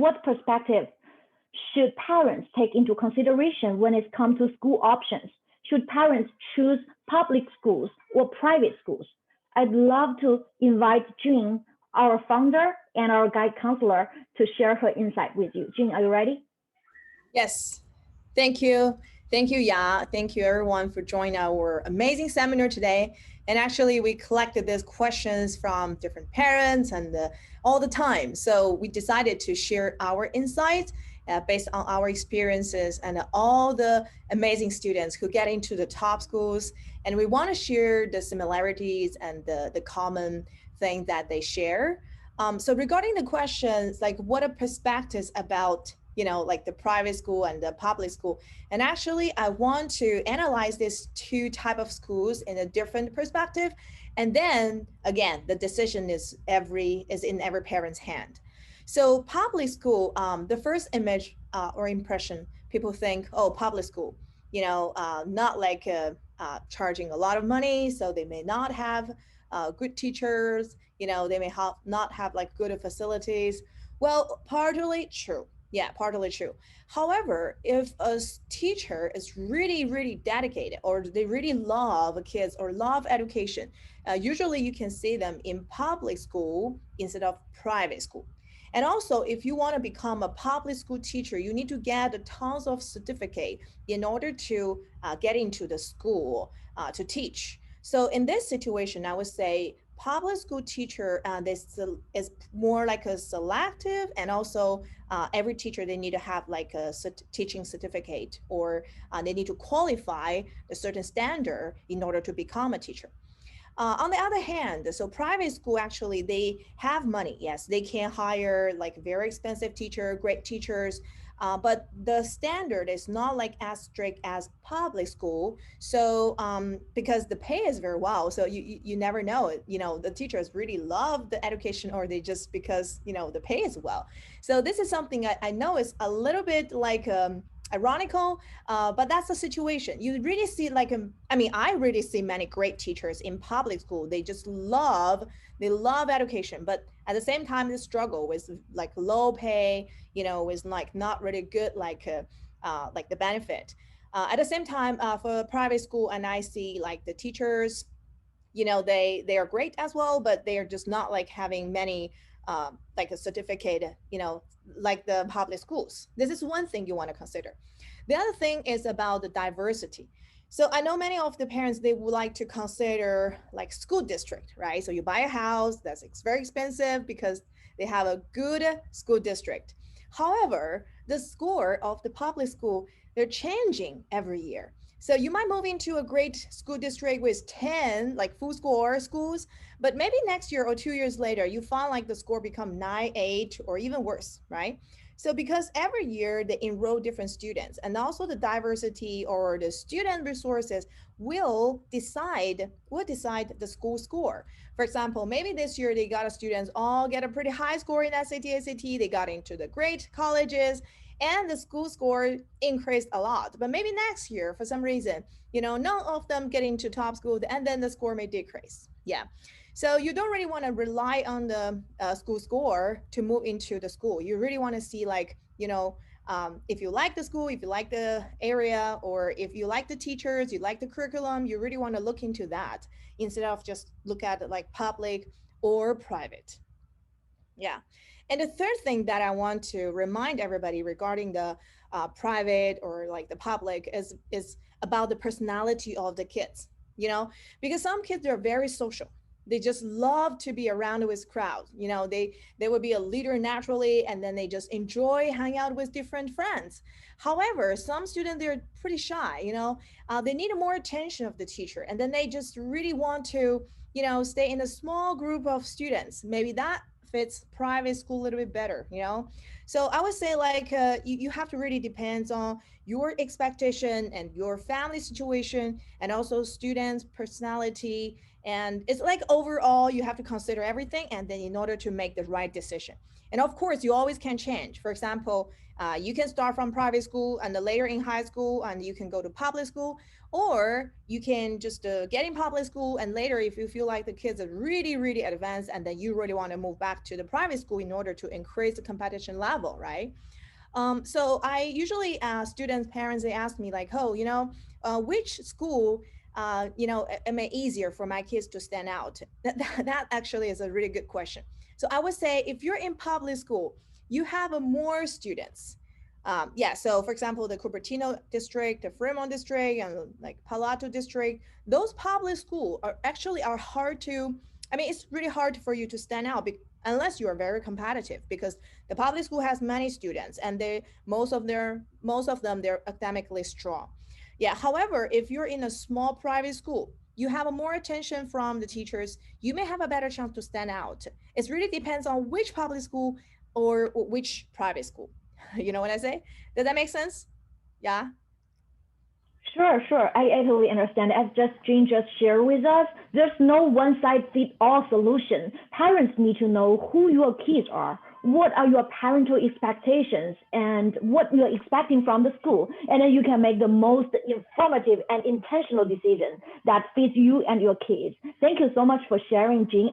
what perspective should parents take into consideration when it comes to school options? Should parents choose public schools or private schools? I'd love to invite June, our founder and our guide counselor, to share her insight with you. June, are you ready? Yes, thank you. Thank you, Ya. Thank you everyone for joining our amazing seminar today. And actually we collected these questions from different parents and all the time. So we decided to share our insights based on our experiences and all the amazing students who get into the top schools. And we want to share the similarities and the common thing that they share. So regarding the questions, like what are perspectives about like the private school and the public school. And actually, I want to analyze these two type of schools in a different perspective. And then again, the decision is in every parent's hand. So public school, the first image or impression, people think, oh, public school, not like charging a lot of money. So they may not have good teachers, they may not have like good facilities. Well, partly true. Yeah, partly true. However, if a teacher is really, really dedicated or they really love kids or love education, usually you can see them in public school instead of private school. And also, if you want to become a public school teacher, you need to get tons of certificate in order to get into the school to teach. So in this situation, I would say public school teacher this is more like a selective, and also every teacher, they need to have like a teaching certificate, or they need to qualify a certain standard in order to become a teacher. On the other hand, so private school, actually, they have money. Yes, they can hire like very expensive teacher, great teachers, but the standard is not like as strict as public school. So because the pay is very well, so you never know it. The teachers really love the education, or they just because the pay is well. So this is something I know is a little bit like ironical, but that's the situation. You really see like, I really see many great teachers in public school. They love education, but at the same time, they struggle with like low pay, with like not really good, like the benefit. At the same time, for private school, and I see like the teachers, they are great as well, but they are just not like having many like a certificate, like the public schools. This is one thing you want to consider. The other thing is about the diversity. So I know many of the parents, they would like to consider like school district, right? So you buy a house that's very expensive because they have a good school district. However, the score of the public school, they're changing every year. So you might move into a great school district with 10 like full score schools, but maybe next year or 2 years later, you find like the score become 9, 8, or even worse, right? So because every year they enroll different students, and also the diversity or the student resources will decide the school score. For example, maybe this year they got a students all get a pretty high score in SAT, ACT, they got into the great colleges, and the school score increased a lot. But maybe next year, for some reason, none of them get into top school, and then the score may decrease. Yeah. So you don't really want to rely on the school score to move into the school. You really want to see like, if you like the school, if you like the area, or if you like the teachers, you like the curriculum, you really want to look into that instead of just look at it like public or private. Yeah. And the third thing that I want to remind everybody regarding the private or like the public is about the personality of the kids, because some kids are very social. They just love to be around with crowds. They would be a leader naturally, and then they just enjoy hanging out with different friends. However, some students, they're pretty shy. They need more attention of the teacher, and then they just really want to stay in a small group of students. Maybe that fits private school a little bit better. So I would say like you have to really depends on your expectation and your family situation, and also students personality, And it's like overall, you have to consider everything, and then in order to make the right decision. And of course, you always can change. For example, you can start from private school and then later in high school, and you can go to public school, or you can just get in public school, and later, if you feel like the kids are really, really advanced, and then you really want to move back to the private school in order to increase the competition level, right? So I usually students, parents, they ask me like, oh, which school, am I easier for my kids to stand out? That actually is a really good question. So I would say if you're in public school, you have a more students. Yeah, so for example, the Cupertino district, the Fremont district, and like Palato district, those public school are actually are hard to. I mean, it's really hard for you to stand out unless you are very competitive, because the public school has many students, and they most of them they're academically strong. Yeah. However, if you're in a small private school, you have a more attention from the teachers. You may have a better chance to stand out. It really depends on which public school or which private school. You know what I say? Does that make sense? Yeah. Sure, sure. I totally understand. As just Jane just shared with us, there's no one size fits all solution. Parents need to know who your kids are, what are your parental expectations, and what you're expecting from the school. And then you can make the most informative and intentional decision that fits you and your kids. Thank you so much for sharing, Jane